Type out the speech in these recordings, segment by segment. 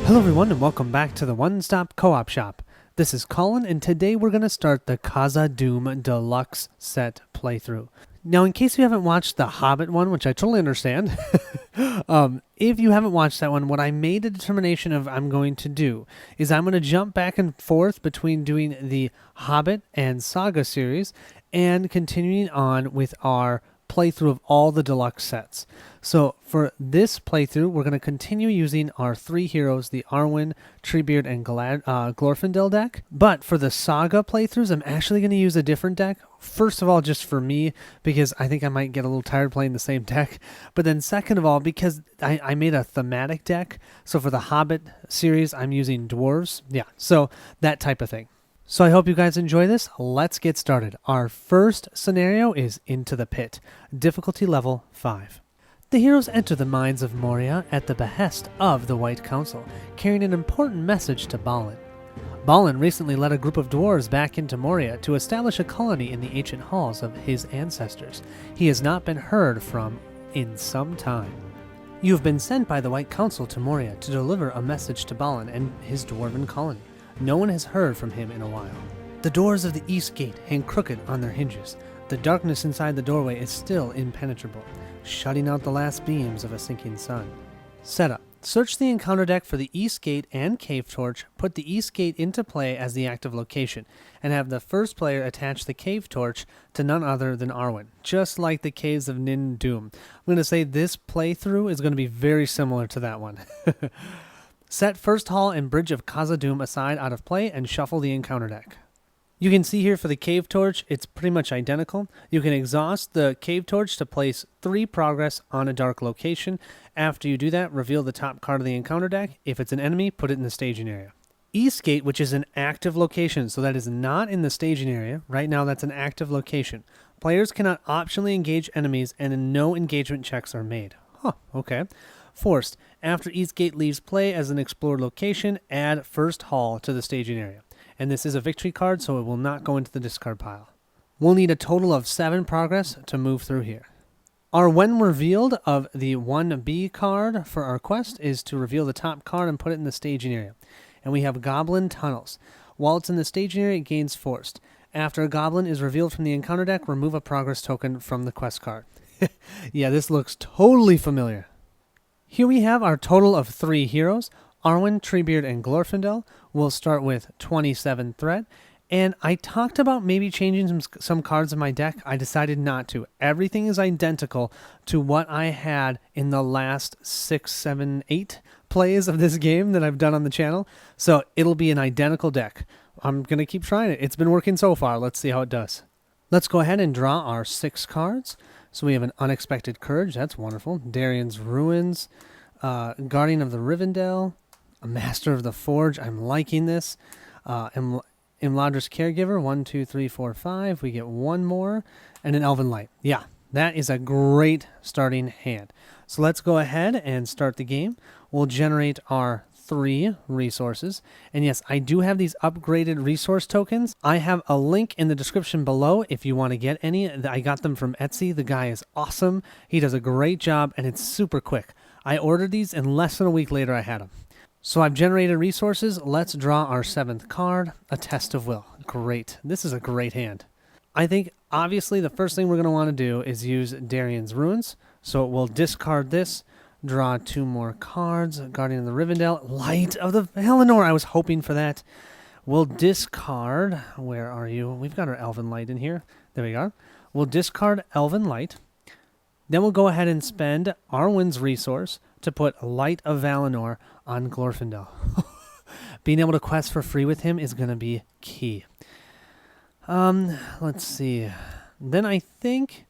Hello everyone and welcome back to the One Stop Co-op Shop. This is Colin and today we're going to start the Khazad-Dum Deluxe set playthrough. Now in case you haven't watched the Hobbit one, which I totally understand, if you haven't watched that one, what I made a determination of I'm going to do is I'm going to jump back and forth between doing the Hobbit and Saga series and continuing on with our playthrough of all the deluxe sets. So for this playthrough, we're going to continue using our three heroes, the Arwen, Treebeard, and Glorfindel deck. But for the Saga playthroughs, I'm actually going to use a different deck. First of all, just for me, because I think I might get a little tired playing the same deck. But then second of all, because I made a thematic deck. So for the Hobbit series, I'm using dwarves. Yeah, so that type of thing. So I hope you guys enjoy this. Let's get started. Our first scenario is Into the Pit, difficulty level 5. The heroes enter the mines of Moria at the behest of the White Council, carrying an important message to Balin. Balin recently led a group of dwarves back into Moria to establish a colony in the ancient halls of his ancestors. He has not been heard from in some time. You have been sent by the White Council to Moria to deliver a message to Balin and his dwarven colony. No one has heard from him in a while. The doors of the East Gate hang crooked on their hinges. The darkness inside the doorway is still impenetrable, shutting out the last beams of a sinking sun. Setup. Search the encounter deck for the East Gate and Cave Torch, put the East Gate into play as the active location, and have the first player attach the Cave Torch to none other than Arwen, just like the Caves of Nin Doom. I'm going to say this playthrough is going to be very similar to that one. Set first hall and bridge of Khazad-Dum aside out of play and shuffle the encounter deck. You can see here for the Cave Torch, it's pretty much identical. You can exhaust the Cave Torch to place 3 progress on a dark location. After you do that, reveal the top card of the encounter deck. If it's an enemy, put it in the staging area. Eastgate, which is an active location, so that is not in the staging area. Right now, that's an active location. Players cannot optionally engage enemies, and no engagement checks are made. Okay. Forced. After Eastgate leaves play as an explored location, add first hall to the staging area. And this is a victory card, so it will not go into the discard pile. We'll need a total of 7 progress to move through here. Our when revealed of the 1B card for our quest is to reveal the top card and put it in the staging area. And we have Goblin Tunnels. While it's in the staging area, it gains forced. After a goblin is revealed from the encounter deck, remove a progress token from the quest card. Yeah, this looks totally familiar. Here we have our total of 3 heroes, Arwen, Treebeard, and Glorfindel. We'll start with 27 threat. And I talked about maybe changing some cards in my deck. I decided not to. Everything is identical to what I had in the last 6, 7, 8 plays of this game that I've done on the channel. So it'll be an identical deck. I'm going to keep trying it. It's been working so far. Let's see how it does. Let's go ahead and draw our 6 cards. So we have an Unexpected Courage. That's wonderful. Darien's Ruins. Guardian of the Rivendell. A Master of the Forge. I'm liking this. Imladra's Caregiver. 1, 2, 3, 4, 5. We get 1 more. And an Elven Light. Yeah, that is a great starting hand. So let's go ahead and start the game. We'll generate our 3 resources. And yes, I do have these upgraded resource tokens. I have a link in the description below if you want to get any. I got them from Etsy. The guy is awesome. He does a great job and it's super quick. I ordered these and less than a week later I had them. So I've generated resources. Let's draw our 7th card, a Test of Will. Great. This is a great hand. I think obviously the first thing we're going to want to do is use Darien's Ruins. So we'll discard this. Draw 2 more cards. Guardian of the Rivendell. Light of the Valinor. I was hoping for that. We'll discard. Where are you? We've got our Elven Light in here. There we go. We'll discard Elven Light. Then we'll go ahead and spend Arwen's resource to put Light of Valinor on Glorfindel. Being able to quest for free with him is going to be key. Let's see. Then I think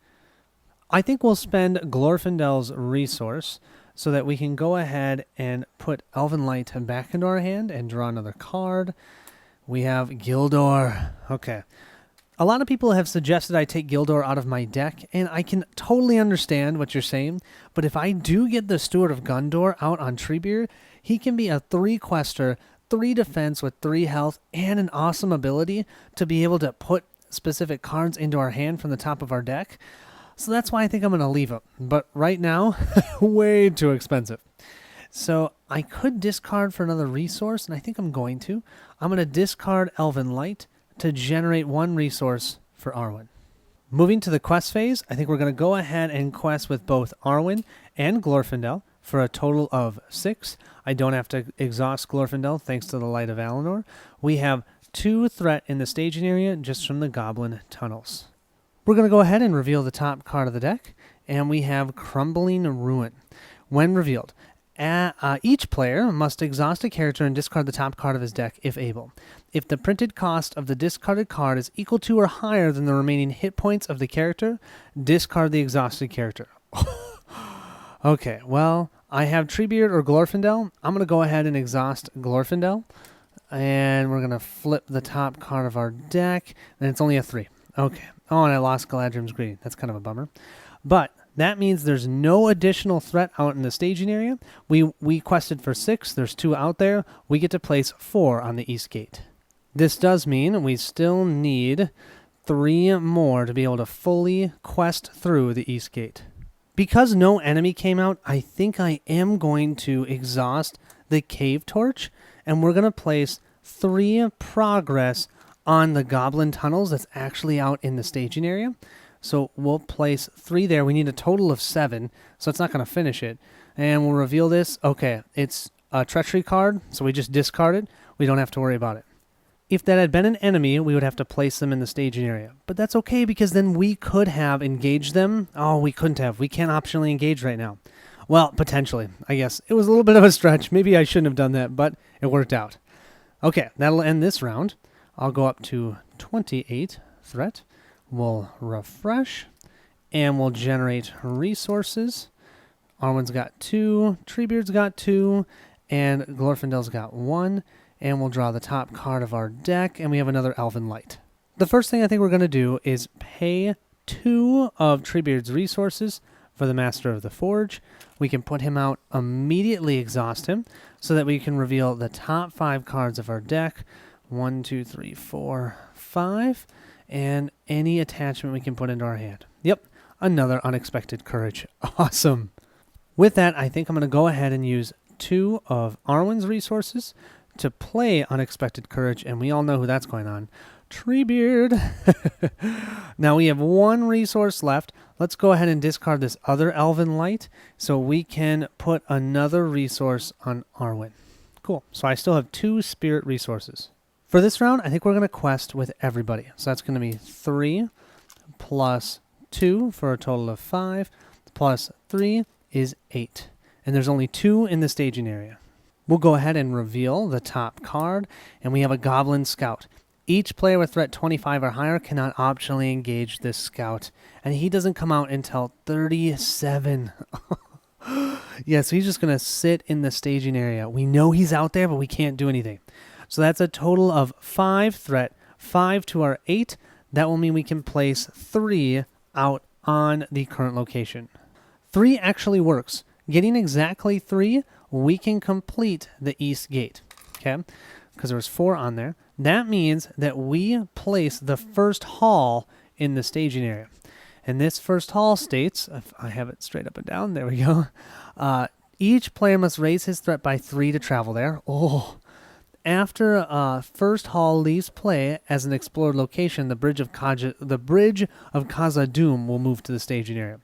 we'll spend Glorfindel's resource so that we can go ahead and put Elven Light back into our hand and draw another card. We have Gildor. Okay. A lot of people have suggested I take Gildor out of my deck, and I can totally understand what you're saying, but if I do get the Steward of Gondor out on Treebeard, he can be a 3-quester, 3 defense with 3 health, and an awesome ability to be able to put specific cards into our hand from the top of our deck. So that's why I think I'm going to leave him. But right now, way too expensive. So I could discard for another resource, and I think I'm going to. I'm going to discard Elven Light to generate one resource for Arwen. Moving to the quest phase, I think we're going to go ahead and quest with both Arwen and Glorfindel for a total of 6. I don't have to exhaust Glorfindel thanks to the Light of Alinor. We have 2 threat in the staging area just from the Goblin Tunnels. We're going to go ahead and reveal the top card of the deck, and we have Crumbling Ruin. When revealed, each player must exhaust a character and discard the top card of his deck if able. If the printed cost of the discarded card is equal to or higher than the remaining hit points of the character, discard the exhausted character. Okay, well, I have Treebeard or Glorfindel. I'm going to go ahead and exhaust Glorfindel, and we're going to flip the top card of our deck, and it's only a 3. Okay. Oh, and I lost Galadrim's Greeting. That's kind of a bummer. But that means there's no additional threat out in the staging area. We quested for 6. There's 2 out there. We get to place 4 on the east gate. This does mean we still need 3 more to be able to fully quest through the east gate. Because no enemy came out, I think I am going to exhaust the cave torch, and we're going to place 3 progress on the Goblin Tunnels that's actually out in the staging area. So we'll place 3 there. We need a total of 7, so it's not going to finish it. And we'll reveal this. Okay, it's a treachery card, so we just discard it. We don't have to worry about it. If that had been an enemy, we would have to place them in the staging area. But that's okay, because then we could have engaged them. Oh, we couldn't have. We can't optionally engage right now. Well, potentially, I guess. It was a little bit of a stretch. Maybe I shouldn't have done that, but it worked out. Okay, that'll end this round. I'll go up to 28 threat. We'll refresh, and we'll generate resources. Arwen's got 2, Treebeard's got 2, and Glorfindel's got 1. And we'll draw the top card of our deck, and we have another Elven Light. The first thing I think we're going to do is pay 2 of Treebeard's resources for the Master of the Forge. We can put him out, immediately exhaust him, so that we can reveal the top 5 cards of our deck. 1, 2, 3, 4, 5. And any attachment we can put into our hand. Yep, another Unexpected Courage. Awesome. With that, I think I'm going to go ahead and use 2 of Arwen's resources to play Unexpected Courage, and we all know who that's going on. Treebeard. Now we have 1 resource left. Let's go ahead and discard this other Elven Light so we can put another resource on Arwen. Cool. So I still have 2 spirit resources. For this round, I think we're going to quest with everybody. So that's going to be 3 plus 2 for a total of 5, plus 3 is 8. And there's only 2 in the staging area. We'll go ahead and reveal the top card, and we have a Goblin Scout. Each player with threat 25 or higher cannot optionally engage this scout, and he doesn't come out until 37. Yeah, so he's just going to sit in the staging area. We know he's out there, but we can't do anything. So that's a total of 5 threat, 5 to our 8. That will mean we can place 3 out on the current location. 3 actually works. Getting exactly 3, we can complete the east gate, okay? Because there's 4 on there. That means that we place the first hall in the staging area. And this first hall states, if I have it straight up and down, there we go. Each player must raise his threat by 3 to travel there. Oh, after first hall leaves play as an explored location, the bridge of Khazad-Dum will move to the staging area.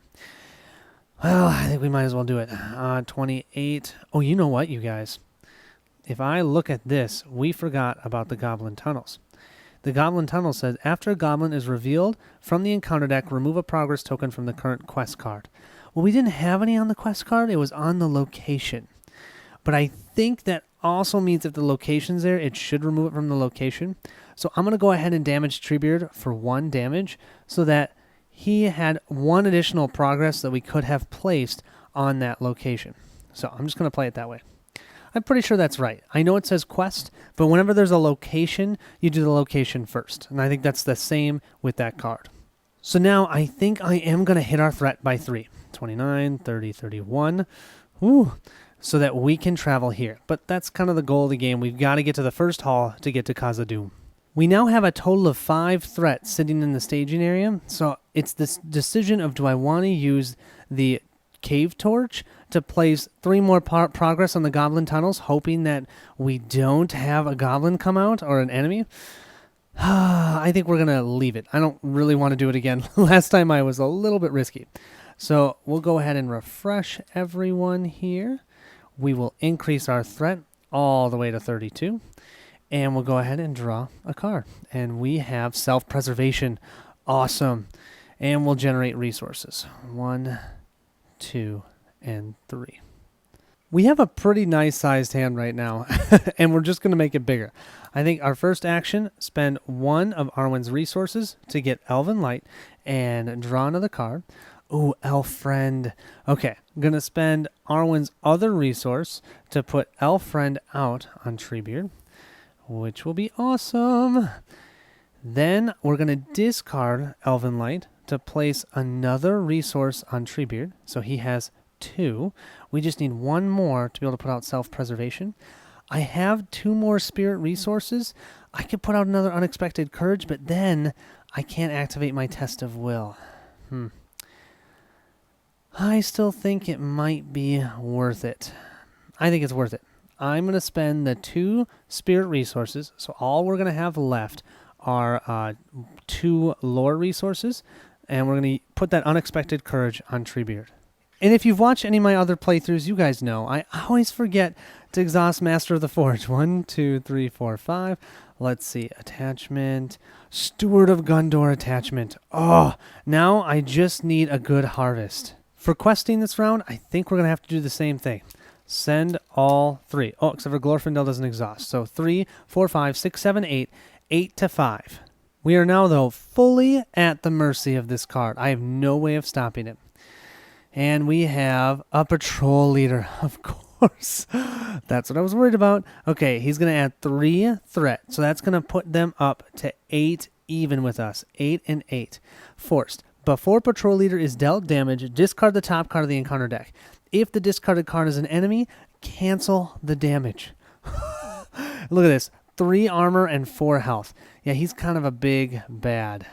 Well, I think we might as well do it. 28. Oh, you know what, you guys? If I look at this, we forgot about the Goblin Tunnels. The Goblin Tunnel says, after a goblin is revealed from the encounter deck, remove a progress token from the current quest card. Well, we didn't have any on the quest card. It was on the location. But I think that also means if the location's there, it should remove it from the location. So I'm going to go ahead and damage Treebeard for 1 damage so that he had 1 additional progress that we could have placed on that location. So I'm just going to play it that way. I'm pretty sure that's right. I know it says quest, but whenever there's a location, you do the location first. And I think that's the same with that card. So now I think I am going to hit our threat by 3. 29, 30, 31. Woo. So that we can travel here. But that's kind of the goal of the game. We've got to get to the first hall to get to Khazad-Dum. We now have a total of 5 threats sitting in the staging area. So it's this decision of, do I want to use the cave torch to place 3 more progress on the goblin tunnels, hoping that we don't have a goblin come out or an enemy. I think we're going to leave it. I don't really want to do it again. Last time I was a little bit risky. So we'll go ahead and refresh everyone here. We will increase our threat all the way to 32. And we'll go ahead and draw a card. And we have self-preservation. Awesome. And we'll generate resources. 1, 2, and 3. We have a pretty nice sized hand right now, and we're just going to make it bigger. I think our first action, spend 1 of Arwen's resources to get Elven Light and draw another card. Ooh, Elf Friend. Okay, I'm going to spend Arwen's other resource to put Elf Friend out on Treebeard, which will be awesome. Then we're going to discard Elven Light to place another resource on Treebeard, so he has 2. We just need 1 more to be able to put out self-preservation. I have 2 more spirit resources. I could put out another unexpected courage, but then I can't activate my test of will. I still think it might be worth it. I think it's worth it. I'm going to spend the 2 spirit resources, so all we're going to have left are 2 lore resources, and we're going to put that unexpected courage on Treebeard. And if you've watched any of my other playthroughs, you guys know I always forget to exhaust Master of the Forge. 1, 2, 3, 4, 5. Let's see. Attachment. Steward of Gondor attachment. Oh, now I just need a good harvest. For questing this round, I think we're going to have to do the same thing. Send all 3. Oh, except for Glorfindel doesn't exhaust. So 3, 4, 5, 6, 7, 8. 8 to 5. We are now, though, fully at the mercy of this card. I have no way of stopping it. And we have a patrol leader, of course. That's what I was worried about. Okay, he's going to add 3 threat. So that's going to put them up to 8 even with us. 8 and 8. Forced. Before patrol leader is dealt damage, discard the top card of the encounter deck. If the discarded card is an enemy, cancel the damage. Look at this. 3 armor and 4 health. Yeah, he's kind of a big bad.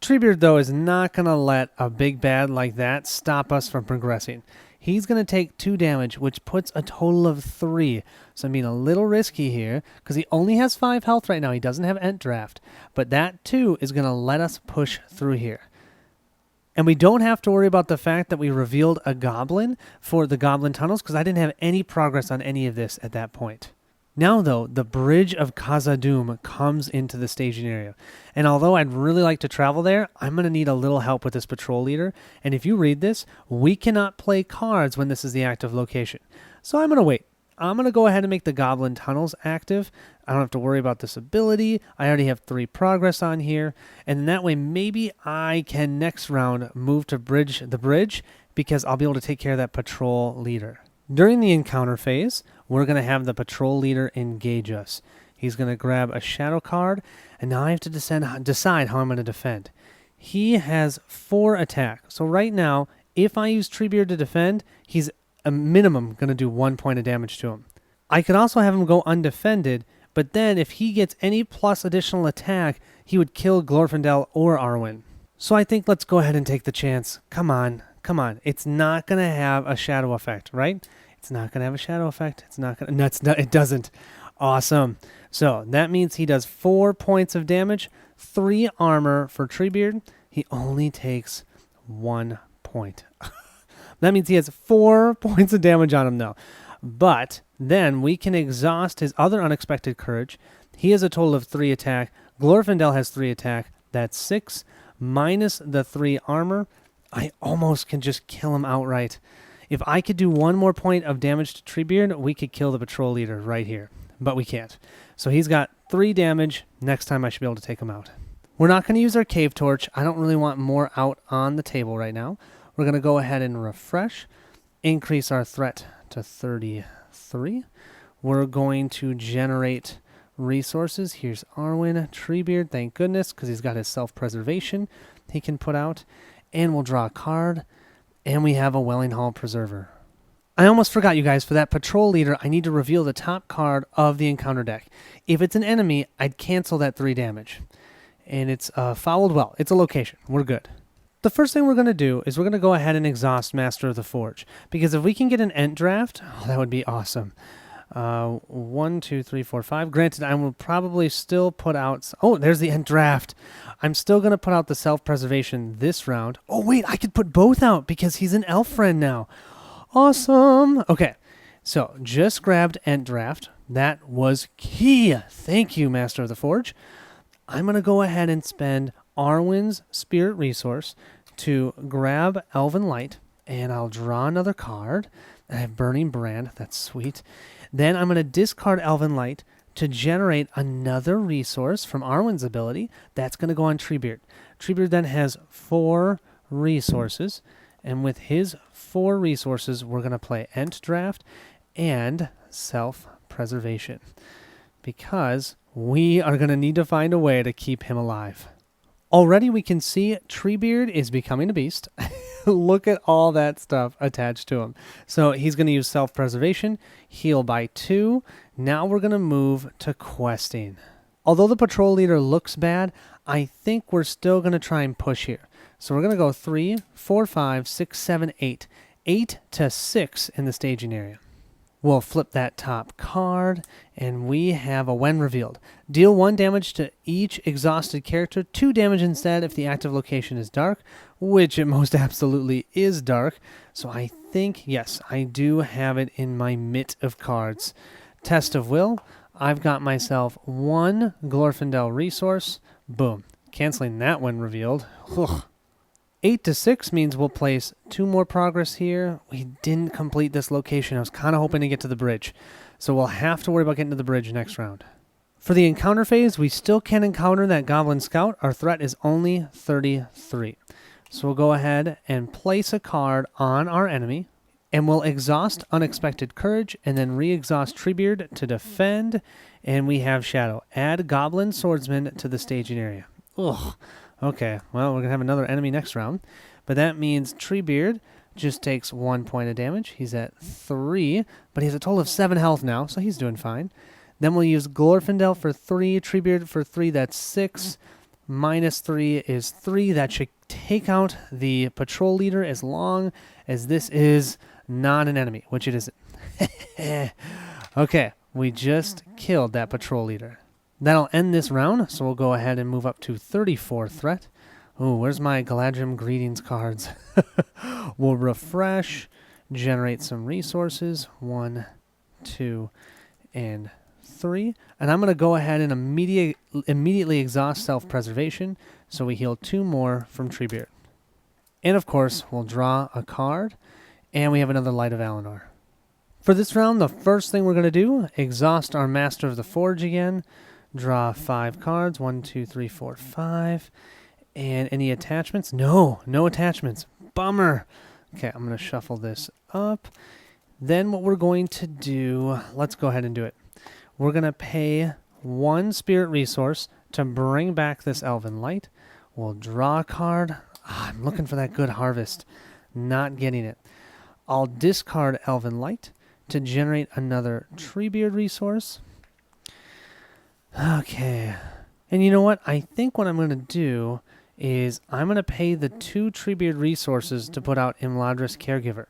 Treebeard, though, is not going to let a big bad like that stop us from progressing. He's going to take 2 damage, which puts a total of 3. So I'm being a little risky here, because he only has 5 health right now. He doesn't have Ent Draft. But that, too, is going to let us push through here. And we don't have to worry about the fact that we revealed a goblin for the goblin tunnels, because I didn't have any progress on any of this at that point. Now, though, the Bridge of Khazad-Dum comes into the staging area. And although I'd really like to travel there, I'm going to need a little help with this patrol leader. And if you read this, we cannot play cards when this is the active location. So I'm going to wait. I'm going to go ahead and make the Goblin Tunnels active. I don't have to worry about this ability. I already have 3 progress on here. And that way, maybe I can next round move to the bridge, because I'll be able to take care of that patrol leader. During the encounter phase, we're going to have the patrol leader engage us. He's going to grab a shadow card, and now I have to decide how I'm going to defend. He has 4 attack. So right now, if I use Treebeard to defend, he's a minimum going to do 1 point of damage to him. I could also have him go undefended, but then if he gets any plus additional attack, he would kill Glorfindel or Arwen. So I think let's go ahead and take the chance. Come on. Come on. It's not going to have a shadow effect, right? It's not going to have a shadow effect. It's not going to... No, it doesn't. Awesome. So that means he does 4 points of damage, 3 armor for Treebeard. He only takes 1 point. That means he has 4 points of damage on him now. But then we can exhaust his other unexpected courage. He has a total of 3 attack. Glorfindel has 3 attack. That's 6 minus the 3 armor. I almost can just kill him outright. If I could do 1 more point of damage to Treebeard, we could kill the patrol leader right here. But we can't. So he's got 3 damage. Next time I should be able to take him out. We're not going to use our cave torch. I don't really want more out on the table right now. We're going to go ahead and refresh. Increase our threat to 33. We're going to generate resources. Here's Arwen, Treebeard, thank goodness, because he's got his self-preservation he can put out. And we'll draw a card, and we have a Welling Hall Preserver. I almost forgot, you guys, for that patrol leader, I need to reveal the top card of the encounter deck. If it's an enemy, I'd cancel that 3 damage. And it's fouled well. It's a location. We're good. The first thing we're going to do is we're going to go ahead and exhaust Master of the Forge. Because if we can get an Ent draft, that would be awesome. 1, 2, 3, 4, 5. Granted, I will probably still put out... Oh, there's the Ent draft. I'm still going to put out the self-preservation this round. Oh, wait, I could put both out because he's an elf friend now. Awesome. Okay, so just grabbed Ent draft. That was key. Thank you, Master of the Forge. I'm going to go ahead and spend Arwen's Spirit Resource to grab Elven Light, and I'll draw another card. I have Burning Brand. That's sweet. Then I'm going to discard Elven Light to generate another resource from Arwen's ability. That's going to go on Treebeard. Treebeard then has 4 resources, and with his 4 resources, we're going to play Ent Draft and Self-Preservation because we are going to need to find a way to keep him alive. Already we can see Treebeard is becoming a beast. Look at all that stuff attached to him. So he's going to use self-preservation, heal by 2. Now we're going to move to questing. Although the patrol leader looks bad, I think we're still going to try and push here. So we're going to go 3, 4, 5, 6, 7, 8. 8 to 6 in the staging area. We'll flip that top card, and we have a when revealed. Deal 1 damage to each exhausted character, 2 damage instead if the active location is dark, which it most absolutely is dark. So I think, yes, I do have it in my mitt of cards. Test of Will. I've got myself 1 Glorfindel resource. Boom. Canceling that when revealed. Ugh. 8 to 6 means we'll place 2 more progress here. We didn't complete this location. I was kind of hoping to get to the bridge. So we'll have to worry about getting to the bridge next round. For the encounter phase, we still can encounter that Goblin Scout. Our threat is only 33. So we'll go ahead and place a card on our enemy. And we'll exhaust Unexpected Courage and then re-exhaust Treebeard to defend. And we have Shadow. Add Goblin Swordsman to the staging area. Ugh. Okay, well, we're going to have another enemy next round. But that means Treebeard just takes 1 point of damage. He's at 3, but he has a total of 7 health now, so he's doing fine. Then we'll use Glorfindel for 3, Treebeard for 3, that's 6. Minus 3 is 3. That should take out the patrol leader as long as this is not an enemy, which it isn't. Okay, we just killed that patrol leader. That'll end this round, so we'll go ahead and move up to 34 threat. Ooh, where's my Galadrim Greetings cards? We'll refresh, generate some resources. 1, 2, and 3. And I'm going to go ahead and immediately exhaust self-preservation, so we heal 2 more from Treebeard. And of course, we'll draw a card, and we have another Light of Alinor. For this round, the first thing we're going to do, exhaust our Master of the Forge again. Draw 5 cards. 1, 2, 3, 4, 5. And any attachments? No attachments. Bummer. Okay, I'm going to shuffle this up. Then what we're going to do, let's go ahead and do it. We're going to pay 1 spirit resource to bring back this Elven Light. We'll draw a card. I'm looking for that good harvest. Not getting it. I'll discard Elven Light to generate another Treebeard resource. Okay. And you know what? I think what I'm going to do is I'm going to pay the 2 Treebeard resources to put out Imladris Caregiver,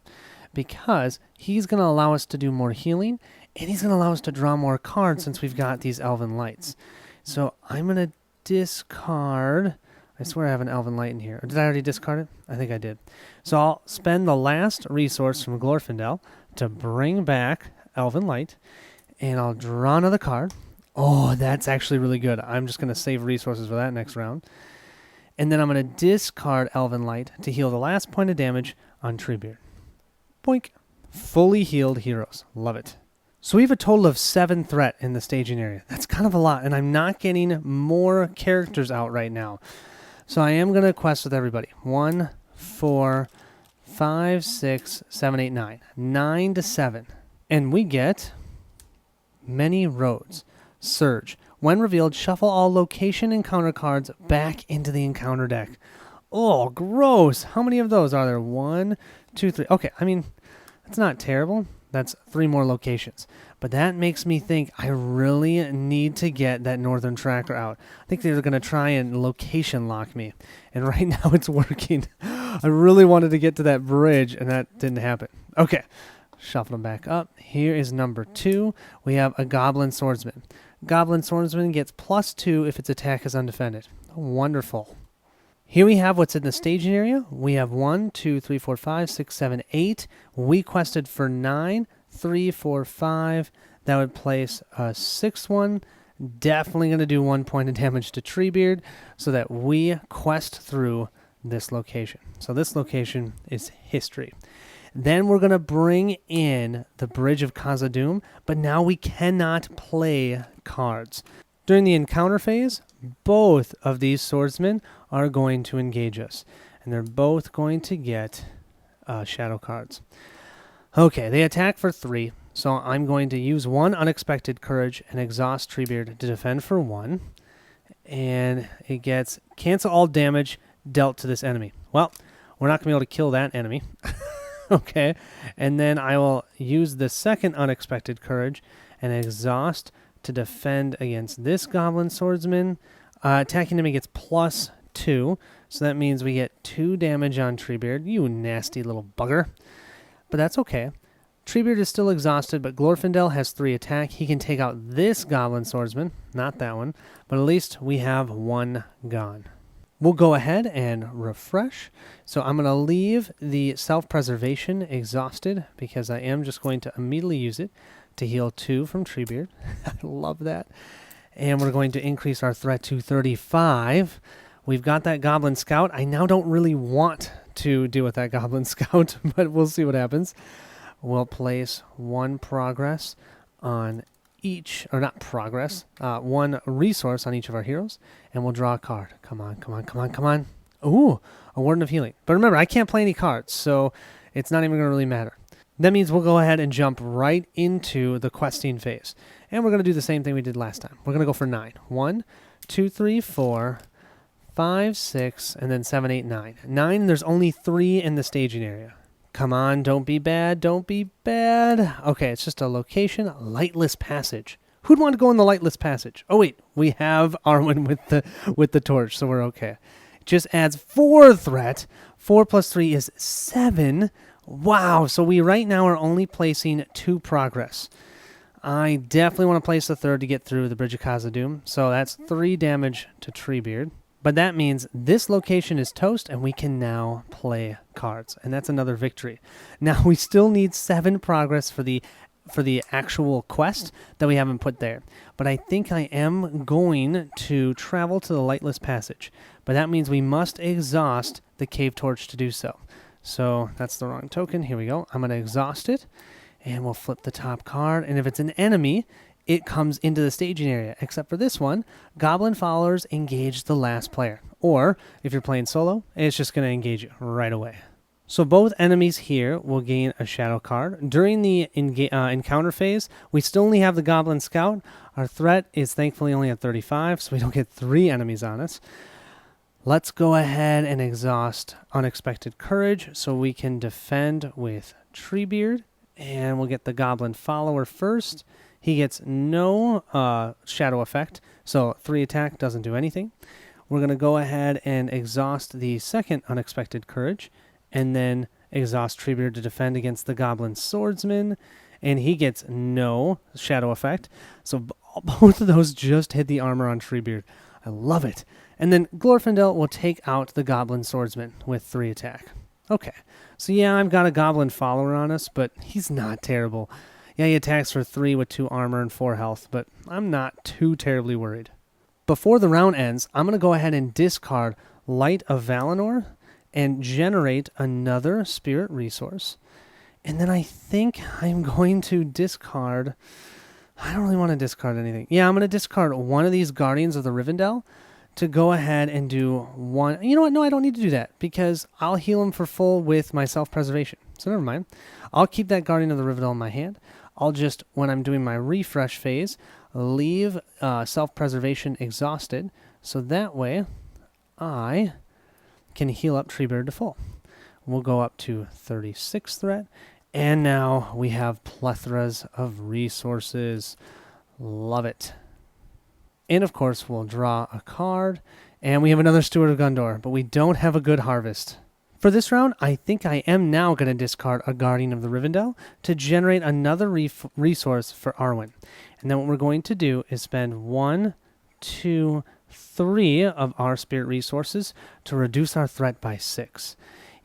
because he's going to allow us to do more healing, and he's going to allow us to draw more cards since we've got these Elven Lights. So I'm going to discard... I swear I have an Elven Light in here. Or did I already discard it? I think I did. So I'll spend the last resource from Glorfindel to bring back Elven Light, and I'll draw another card. Oh, that's actually really good. I'm just going to save resources for that next round. And then I'm going to discard Elven Light to heal the last point of damage on Treebeard. Boink. Fully healed heroes. Love it. So we have a total of 7 threat in the staging area. That's kind of a lot, and I'm not getting more characters out right now. So I am going to quest with everybody. 1, 4, 5, 6, 7, 8, 9. 9 to 7. And we get Many Roads. Surge. When revealed, shuffle all location encounter cards back into the encounter deck. Oh, gross. How many of those are there? 1, 2, 3. Okay, I mean, that's not terrible. That's 3 more locations. But that makes me think I really need to get that northern tracker out. I think they're going to try and location lock me. And right now it's working. I really wanted to get to that bridge, and that didn't happen. Okay, shuffle them back up. Here is number 2. We have a Goblin Swordsman. Goblin Swordsman gets +2 if its attack is undefended. Wonderful. Here we have what's in the staging area. We have 1, 2, 3, 4, 5, 6, 7, 8. We quested for 9, 3, 4, 5. That would place a 6th one. Definitely going to do 1 point of damage to Treebeard so that we quest through this location. So this location is history. Then we're going to bring in the Bridge of Khazad-Dum, but now we cannot play cards. During the encounter phase, both of these swordsmen are going to engage us, and they're both going to get shadow cards. Okay, they attack for 3, so I'm going to use 1 Unexpected Courage and exhaust Treebeard to defend for 1, and it gets cancel all damage dealt to this enemy. Well, we're not going to be able to kill that enemy. Okay, and then I will use the second Unexpected Courage and exhaust to defend against this Goblin Swordsman. Attacking enemy gets +2, so that means we get 2 damage on Treebeard. You nasty little bugger. But that's okay. Treebeard is still exhausted, but Glorfindel has 3 attack. He can take out this Goblin Swordsman, not that one, but at least we have 1 gone. We'll go ahead and refresh. So I'm going to leave the self-preservation exhausted because I am just going to immediately use it to heal 2 from Treebeard. I love that. And we're going to increase our threat to 35. We've got that Goblin Scout. I now don't really want to deal with that Goblin Scout, but we'll see what happens. We'll place 1 progress on each, or not progress, 1 resource on each of our heroes, and we'll draw a card. Come on, come on, come on, come on. Ooh, a Warden of Healing. But remember, I can't play any cards, so it's not even going to really matter. That means we'll go ahead and jump right into the questing phase. And we're going to do the same thing we did last time. We're going to go for 9. 1, 2, 3, 4, 5, 6, and then 7, 8, 9. 9, there's only 3 in the staging area. Come on, don't be bad, don't be bad. Okay, it's just a location, Lightless Passage. Who'd want to go in the Lightless Passage? Oh wait, we have Arwen with the torch, so we're okay. Just adds 4 threat. 4 plus 3 is 7. Wow, so we right now are only placing 2 progress. I definitely want to place the 3rd to get through the Bridge of Khazad-Dum, so that's 3 damage to Treebeard. But that means this location is toast, and we can now play cards, and that's another victory. Now, we still need 7 progress for the actual quest that we haven't put there. But I think I am going to travel to the Lightless Passage. But that means we must exhaust the Cave Torch to do so. So that's the wrong token. Here we go. I'm going to exhaust it, and we'll flip the top card. And if it's an enemy, it comes into the staging area, except for this one, Goblin Followers engage the last player. Or, if you're playing solo, it's just going to engage you right away. So both enemies here will gain a shadow card. During the encounter phase, we still only have the Goblin Scout. Our threat is thankfully only at 35, so we don't get 3 enemies on us. Let's go ahead and exhaust Unexpected Courage so we can defend with Treebeard. And we'll get the Goblin Follower first. He gets no shadow effect, so 3 attack doesn't do anything. We're going to go ahead and exhaust the second Unexpected Courage, and then exhaust Treebeard to defend against the Goblin Swordsman, and he gets no shadow effect. So both of those just hit the armor on Treebeard. I love it. And then Glorfindel will take out the Goblin Swordsman with 3 attack. Okay, so yeah, I've got a Goblin Follower on us, but he's not terrible. Yeah, he attacks for 3 with 2 armor and 4 health, but I'm not too terribly worried. Before the round ends, I'm going to go ahead and discard Light of Valinor and generate another spirit resource. And then I think I'm going to discard... I don't really want to discard anything. Yeah, I'm going to discard one of these Guardians of the Rivendell to go ahead and do 1... You know what? No, I don't need to do that because I'll heal him for full with my self-preservation. So never mind. I'll keep that Guardian of the Rivendell in my hand. I'll just, when I'm doing my refresh phase, leave self-preservation exhausted, so that way I can heal up Treebeard to full. We'll go up to 36 threat, And now we have plethoras of resources. Love it. And of course, we'll draw a card. And we have another Steward of Gondor, but we don't have a good harvest. For this round, I think I am now going to discard a Guardian of the Rivendell to generate another resource for Arwen. And then what we're going to do is spend 1, 2, 3 of our spirit resources to reduce our threat by 6.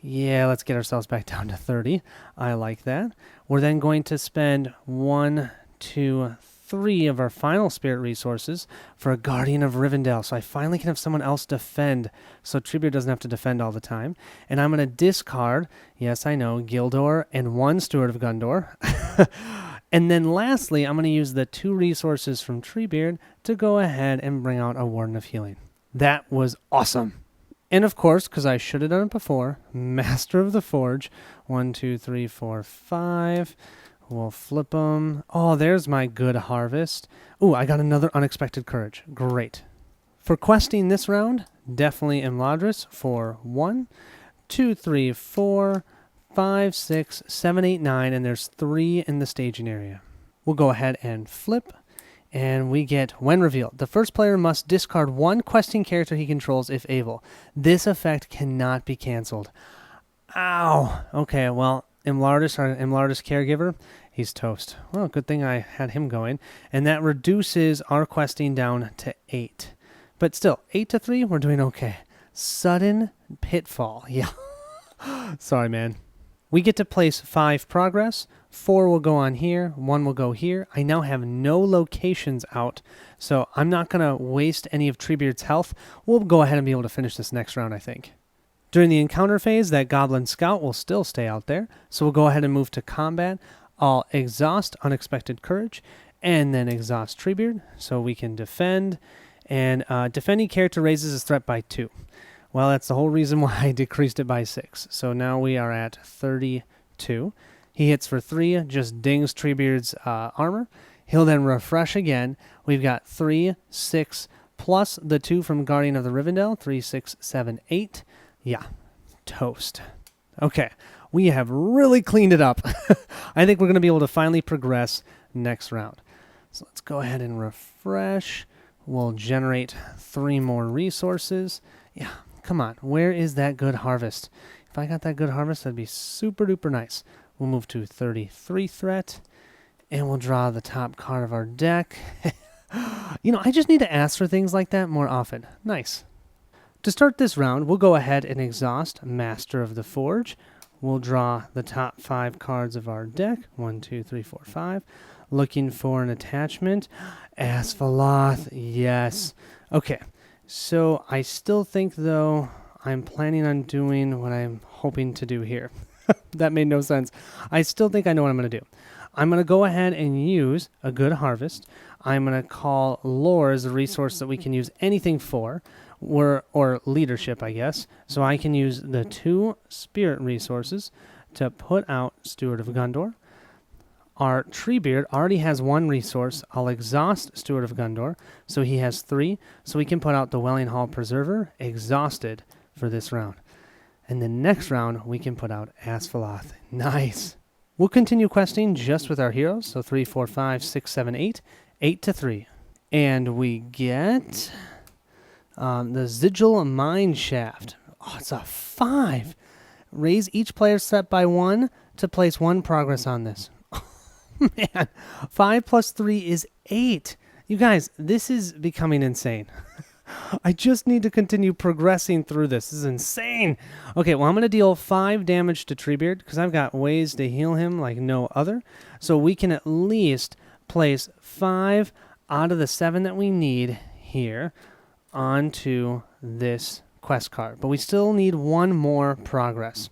Yeah, let's get ourselves back down to 30. I like that. We're then going to spend 1, 2, 3 of our final spirit resources for a Guardian of Rivendell. So I finally can have someone else defend, so Treebeard doesn't have to defend all the time. And I'm going to discard, yes, I know, Gildor and 1 Steward of Gondor. And then lastly, I'm going to use the 2 resources from Treebeard to go ahead and bring out a Warden of Healing. That was awesome. And of course, because I should have done it before, Master of the Forge. 1, 2, 3, 4, 5. We'll flip them. Oh, there's my good harvest. Ooh, I got another Unexpected Courage. Great. For questing this round, definitely Imladris for 1, 2, 3, 4, 5, 6, 7, 8, 9, and there's 3 in the staging area. We'll go ahead and flip, and we get, when revealed, the first player must discard 1 questing character he controls if able. This effect cannot be canceled. Ow! Okay, well, Imlardis, our Imlardis caregiver, he's toast. Well, good thing I had him going. And that reduces our questing down to 8. But still, 8 to 3, we're doing okay. Sudden Pitfall. Yeah. Sorry, man. We get to place 5 progress. 4 will go on here. 1 will go here. I now have no locations out, so I'm not going to waste any of Treebeard's health. We'll go ahead and be able to finish this next round, I think. During the encounter phase, that Goblin Scout will still stay out there, so we'll go ahead and move to combat. I'll exhaust Unexpected Courage, and then exhaust Treebeard, so we can defend. And defending character raises his threat by 2. Well, that's the whole reason why I decreased it by 6. So now we are at 32. He hits for 3, just dings Treebeard's armor. He'll then refresh again. We've got 3, 6, plus the 2 from Guardian of the Rivendell. 3, 6, 7, 8. Yeah, toast. Okay, we have really cleaned it up. I think we're going to be able to finally progress next round. So let's go ahead and refresh. We'll generate 3 more resources. Yeah, come on. Where is that good harvest? If I got that good harvest, that'd be super duper nice. We'll move to 33 threat, and we'll draw the top card of our deck. You know, I just need to ask for things like that more often. Nice. To start this round, we'll go ahead and exhaust Master of the Forge. We'll draw the top 5 cards of our deck. 1, 2, 3, 4, 5. Looking for an attachment. Asphalloth, yes. Okay, so I still think, though, I'm planning on doing what I'm hoping to do here. That made no sense. I still think I know what I'm going to do. I'm going to go ahead and use a good harvest. I'm going to call lore as a resource that we can use anything for. Or leadership, I guess. So I can use the 2 spirit resources to put out Steward of Gondor. Our Treebeard already has 1 resource. I'll exhaust Steward of Gondor, so he has 3. So we can put out the Welling Hall Preserver, exhausted, for this round. And the next round, we can put out Asphalloth. Nice. We'll continue questing just with our heroes. So 3, 4, 5, 6, 7, 8. 8 to 3. And we get the Sigil Mine Shaft. Oh, it's a 5. Raise each player's threat by 1 to place 1 progress on this. Oh, man. 5 plus 3 is 8. You guys, this is becoming insane. I just need to continue progressing through this. This is insane. Okay, well, I'm going to deal 5 damage to Treebeard because I've got ways to heal him like no other. So we can at least place 5 out of the 7 that we need here onto this quest card. But we still need 1 more progress.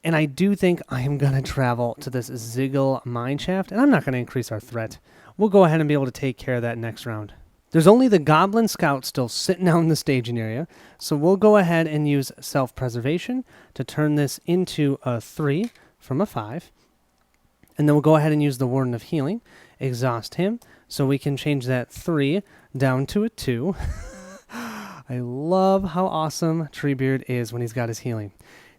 And I do think I am going to travel to this Sigil Mineshaft, and I'm not going to increase our threat. We'll go ahead and be able to take care of that next round. There's only the Goblin Scout still sitting out in the staging area, so we'll go ahead and use Self-Preservation to turn this into a 3 from a 5. And then we'll go ahead and use the Warden of Healing, exhaust him, so we can change that 3 down to a 2. I love how awesome Treebeard is when he's got his healing.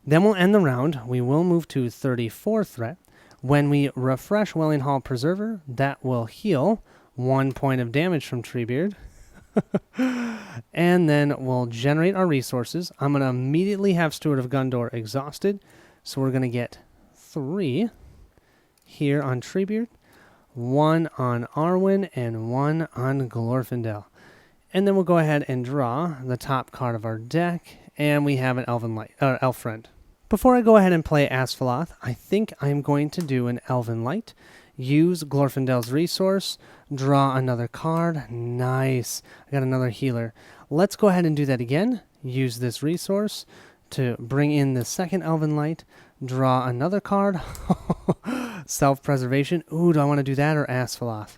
Then we'll end the round. We will move to 34 threat. When we refresh Welling Hall Preserver, that will heal 1 point of damage from Treebeard. And then we'll generate our resources. I'm going to immediately have Steward of Gondor exhausted. So we're going to get 3 here on Treebeard, 1 on Arwen, and 1 on Glorfindel. And then we'll go ahead and draw the top card of our deck, and we have an Elf Friend. Before I go ahead and play Asphalloth, I think I'm going to do an Elven Light. Use Glorfindel's resource, draw another card. Nice. I got another healer. Let's go ahead and do that again. Use this resource to bring in the second Elven Light, draw another card. Self-preservation. Ooh, do I want to do that or Asphalloth?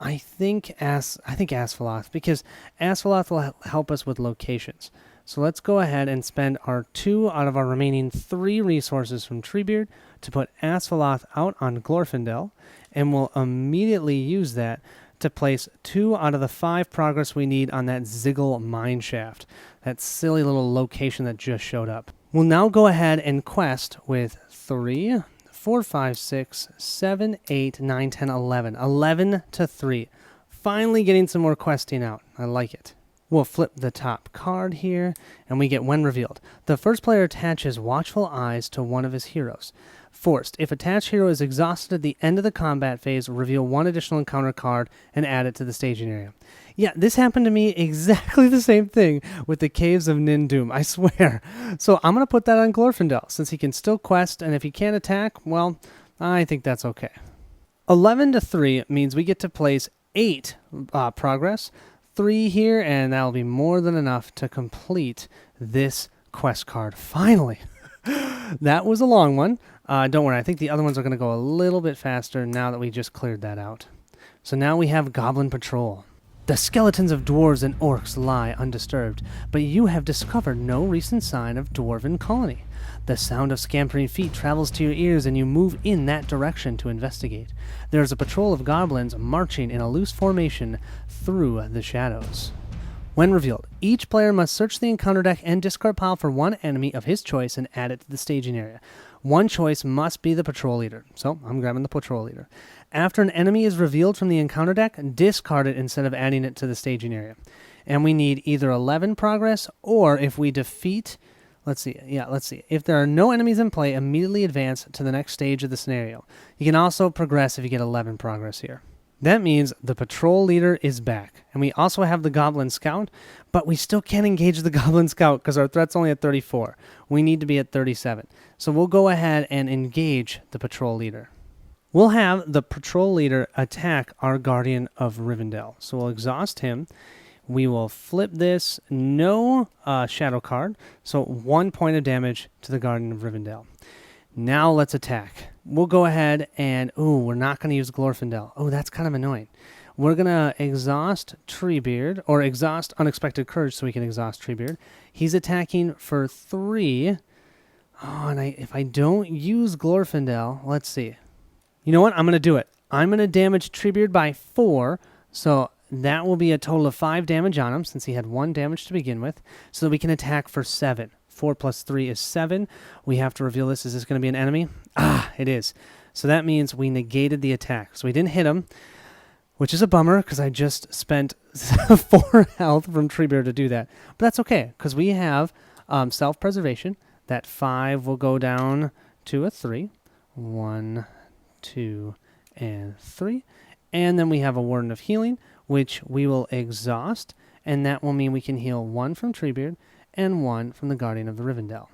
I think Asphalloth, because Asphalloth will help us with locations. So let's go ahead and spend our 2 out of our remaining 3 resources from Treebeard to put Asphalloth out on Glorfindel, and we'll immediately use that to place 2 out of the 5 progress we need on that Ziggle Mineshaft, that silly little location that just showed up. We'll now go ahead and quest with 3, 4, 5, 6, 7, 8, 9, 10, 11. 11 to 3. Finally getting some more questing out. I like it. We'll flip the top card here, and we get When Revealed. The first player attaches Watchful Eyes to one of his heroes. Forced. If attached hero is exhausted at the end of the combat phase, reveal 1 additional encounter card and add it to the staging area. Yeah, this happened to me exactly the same thing with the Caves of Nin Doom, I swear. So I'm going to put that on Glorfindel, since he can still quest, and if he can't attack, well, I think that's okay. 11 to 3 means we get to place 8 progress, 3 here, and that'll be more than enough to complete this quest card. Finally! That was a long one. Don't worry, I think the other ones are going to go a little bit faster now that we just cleared that out. So now we have Goblin Patrol. The skeletons of dwarves and orcs lie undisturbed, but you have discovered no recent sign of dwarven colony. The sound of scampering feet travels to your ears and you move in that direction to investigate. There is a patrol of goblins marching in a loose formation through the shadows. When revealed, each player must search the encounter deck and discard pile for 1 enemy of his choice and add it to the staging area. 1 choice must be the patrol leader, so I'm grabbing the patrol leader. After an enemy is revealed from the encounter deck, discard it instead of adding it to the staging area. And we need either 11 progress, or if we defeat... Let's see. If there are no enemies in play, immediately advance to the next stage of the scenario. You can also progress if you get 11 progress here. That means the patrol leader is back. And we also have the Goblin Scout, but we still can't engage the Goblin Scout because our threat's only at 34. We need to be at 37. So we'll go ahead and engage the patrol leader. We'll have the patrol leader attack our Guardian of Rivendell. So we'll exhaust him. We will flip this, no shadow card, so 1 point of damage to the Guardian of Rivendell. Now let's attack. We'll go ahead and, we're not going to use Glorfindel. Oh, that's kind of annoying. We're going to exhaust Treebeard, or exhaust Unexpected Courage so we can exhaust Treebeard. He's attacking for 3. Oh, and if I don't use Glorfindel, let's see. You know what? I'm going to do it. I'm going to damage Treebeard by 4, so that will be a total of 5 damage on him, since he had 1 damage to begin with, so that we can attack for 7. 4 plus 3 is 7. We have to reveal this. Is this going to be an enemy? Ah, it is. So that means we negated the attack. So we didn't hit him, which is a bummer, because I just spent 4 health from Treebeard to do that. But that's okay, because we have self-preservation. That 5 will go down to a 3. 1, 2, and 3. And then we have a Warden of Healing, which we will exhaust, and that will mean we can heal 1 from Treebeard and 1 from the Guardian of the Rivendell.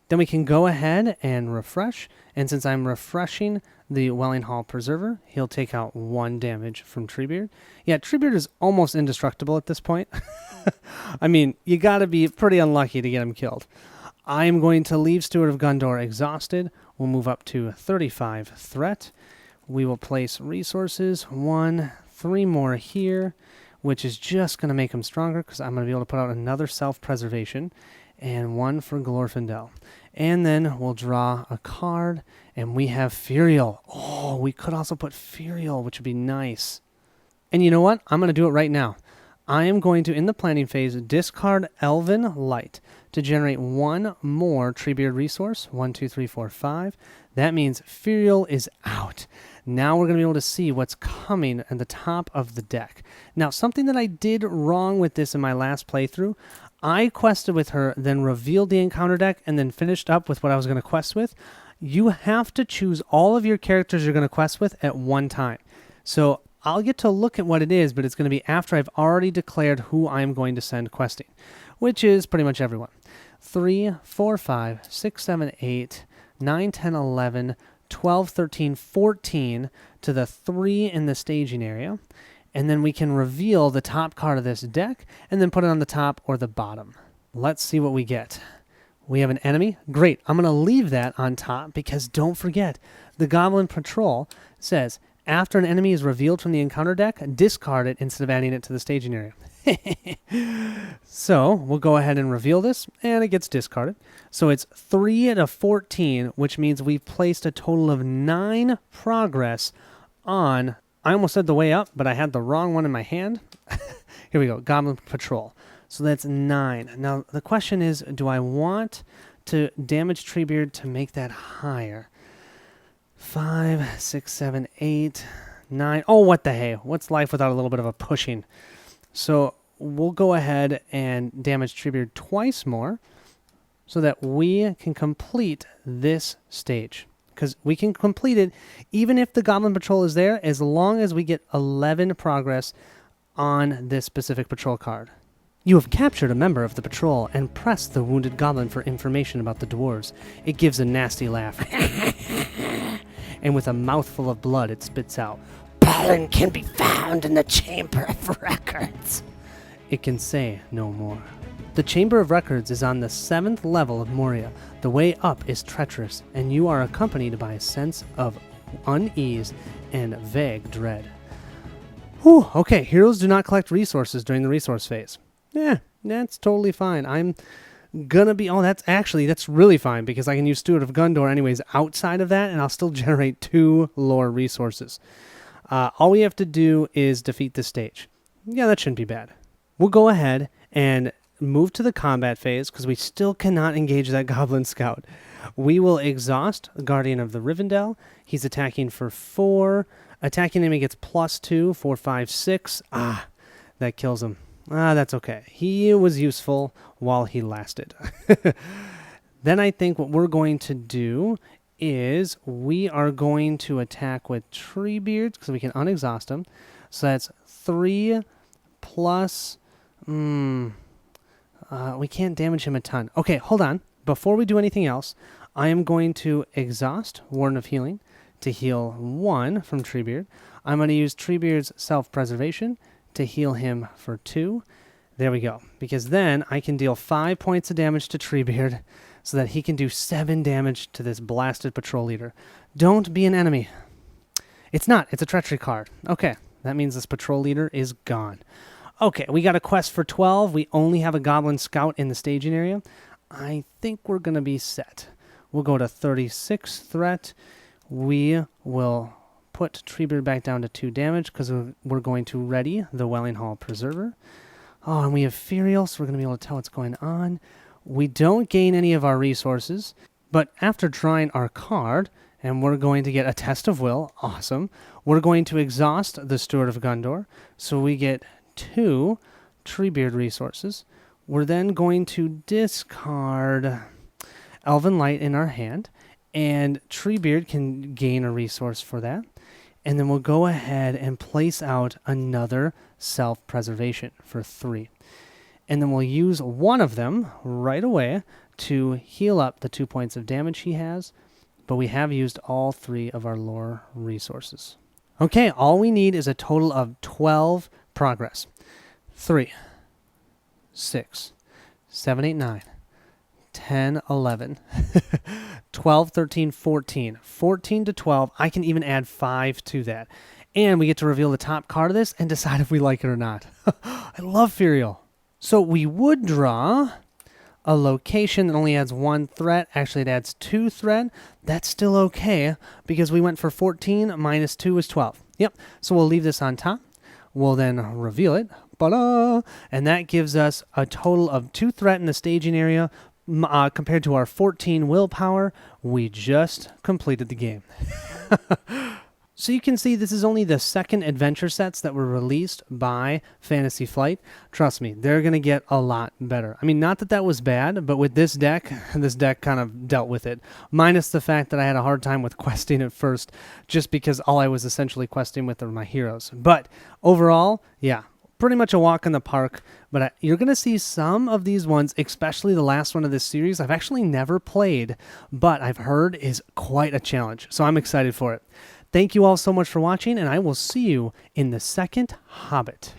Then we can go ahead and refresh, and since I'm refreshing the Welling Hall Preserver, he'll take out 1 damage from Treebeard. Yeah, Treebeard is almost indestructible at this point. I mean, you gotta be pretty unlucky to get him killed. I am going to leave Steward of Gondor exhausted. We'll move up to 35 threat. We will place resources, 1, 3 more here, which is just going to make him stronger because I'm going to be able to put out another self-preservation and 1 for Glorfindel. And then we'll draw a card, and we have Furiel. Oh, we could also put Furiel, which would be nice. And you know what? I'm going to do it right now. I am going to, in the planning phase, discard Elven Light to generate 1 more Treebeard resource. 1, 2, 3, 4, 5. That means Furiel is out. Now we're going to be able to see what's coming at the top of the deck. Now, something that I did wrong with this in my last playthrough, I quested with her, then revealed the encounter deck, and then finished up with what I was going to quest with. You have to choose all of your characters you're going to quest with at one time. So I'll get to look at what it is, but it's going to be after I've already declared who I'm going to send questing, which is pretty much everyone. 3, 4, 5, 6, 7, 8, 9, 10, 11, 12, 13, 14 to the 3 in the staging area. And then we can reveal the top card of this deck and then put it on the top or the bottom. Let's see what we get. We have an enemy. Great. I'm going to leave that on top because don't forget, the Goblin Patrol says, after an enemy is revealed from the encounter deck, discard it instead of adding it to the staging area. So we'll go ahead and reveal this, and it gets discarded. So it's 3 to 14, which means we've placed a total of 9 progress on, I almost said the way up, but I had the wrong one in my hand. Here we go, Goblin Patrol. So that's 9. Now the question is, do I want to damage Treebeard to make that higher? 5, 6, 7, 8, 9. Oh, what the hey? What's life without a little bit of a pushing? So we'll go ahead and damage Treebeard twice more so that we can complete this stage. Because we can complete it even if the Goblin Patrol is there, as long as we get 11 progress on this specific patrol card. You have captured a member of the patrol and pressed the wounded goblin for information about the dwarves. It gives a nasty laugh. And with a mouthful of blood, it spits out, "Pollen can be found in the Chamber of Records." It can say no more. The Chamber of Records is on the 7th level of Moria. The way up is treacherous, and you are accompanied by a sense of unease and vague dread. Whew, okay, heroes do not collect resources during the resource phase. Yeah, that's totally fine. I'm gonna be, that's really fine, because I can use Steward of Gundor anyways outside of that, and I'll still generate 2 lore resources. All we have to do is defeat this stage. Yeah, that shouldn't be bad. We'll go ahead and move to the combat phase, because we still cannot engage that Goblin Scout. We will exhaust Guardian of the Rivendell. He's attacking for 4. Attacking enemy gets +2, 4, 5, 6. That kills him. That's okay. He was useful while he lasted. Then I think what we're going to do is we are going to attack with Treebeard, because we can unexhaust him. So that's 3 plus... we can't damage him a ton. Okay, hold on. Before we do anything else, I am going to exhaust Warden of Healing to heal 1 from Treebeard. I'm going to use Treebeard's Self-Preservation to heal him for 2. There we go. Because then I can deal 5 points of damage to Treebeard so that he can do 7 damage to this blasted patrol leader. Don't be an enemy. It's not. It's a treachery card. Okay, that means this patrol leader is gone. Okay, we got a quest for 12. We only have a Goblin Scout in the staging area. I think we're going to be set. We'll go to 36 threat. We will put Treebeard back down to 2 damage because we're going to ready the Welling Hall Preserver. Oh, and we have Furiel, so we're going to be able to tell what's going on. We don't gain any of our resources, but after drawing our card, and we're going to get a Test of Will, awesome, we're going to exhaust the Steward of Gundor, so we get 2 Treebeard resources. We're then going to discard Elven Light in our hand, and Treebeard can gain a resource for that. And then we'll go ahead and place out another Self-Preservation for 3. And then we'll use one of them right away to heal up the 2 points of damage he has, but we have used all 3 of our lore resources. Okay, all we need is a total of 12 progress. 3, 6, 7, 8, 9, 10, 11, 12, 13, 14. 14 to 12. I can even add 5 to that. And we get to reveal the top card of this and decide if we like it or not. I love Furiel. So we would draw a location that only adds 1 threat. Actually, it adds 2 threat. That's still okay because we went for 14 minus 2 is 12. Yep. So we'll leave this on top. We'll then reveal it. And that gives us a total of 2 threat in the staging area compared to our 14 willpower, we just completed the game. So you can see this is only the second adventure sets that were released by Fantasy Flight. Trust me, they're going to get a lot better. I mean, not that that was bad, but with this deck kind of dealt with it. Minus the fact that I had a hard time with questing at first, just because all I was essentially questing with were my heroes. But overall, yeah, pretty much a walk in the park. But you're going to see some of these ones, especially the last one of this series, I've actually never played, but I've heard is quite a challenge. So I'm excited for it. Thank you all so much for watching, and I will see you in the second Hobbit.